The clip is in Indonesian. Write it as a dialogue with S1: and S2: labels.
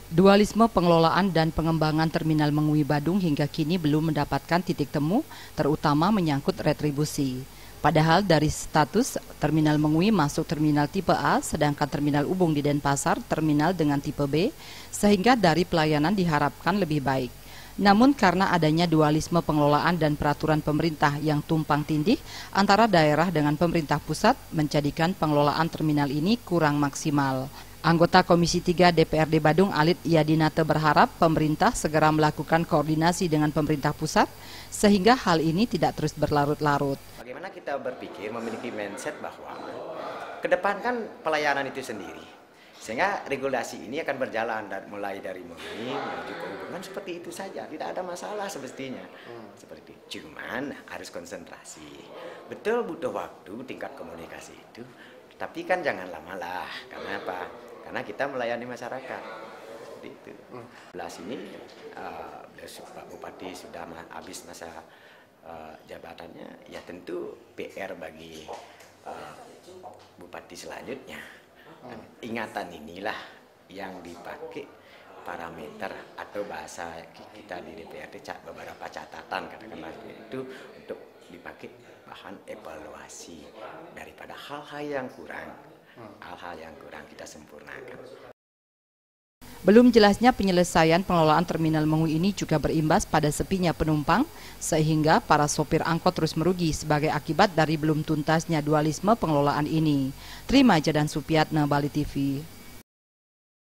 S1: Dualisme pengelolaan dan pengembangan Terminal Mengui Badung hingga kini belum mendapatkan titik temu, terutama menyangkut retribusi. Padahal dari status Terminal Mengui masuk Terminal Tipe A, sedangkan Terminal Ubung di Denpasar terminal dengan Tipe B, sehingga dari pelayanan diharapkan lebih baik. Namun karena adanya dualisme pengelolaan dan peraturan pemerintah yang tumpang tindih antara daerah dengan pemerintah pusat menjadikan pengelolaan terminal ini kurang maksimal. Anggota Komisi 3 DPRD Badung Alit Yadinate berharap pemerintah segera melakukan koordinasi dengan pemerintah pusat sehingga hal ini tidak terus berlarut-larut.
S2: Bagaimana kita berpikir memiliki mindset bahwa ke depan kan pelayanan itu sendiri. Sehingga regulasi ini akan berjalan dan mulai dari Mengui menuju ke hubungan seperti itu saja, tidak ada masalah semestinya. Seperti itu. Cuman harus konsentrasi. Betul butuh waktu tingkat komunikasi itu, tapi kan jangan lama-lah. Karena apa? Karena kita melayani masyarakat. Seperti itu. Belas ini Pak Bupati sudah habis masa jabatannya, ya tentu PR bagi Bupati selanjutnya. Dan ingatan inilah yang dipakai parameter atau bahasa kita di DPRD beberapa catatan katakanlah itu untuk dipakai bahan evaluasi daripada hal-hal yang kurang kita sempurnakan.
S1: Belum jelasnya penyelesaian pengelolaan Terminal Mengui ini juga berimbas pada sepinya penumpang, sehingga para sopir angkot terus merugi sebagai akibat dari belum tuntasnya dualisme pengelolaan ini. Trima Jadan Supiatna, Bali TV.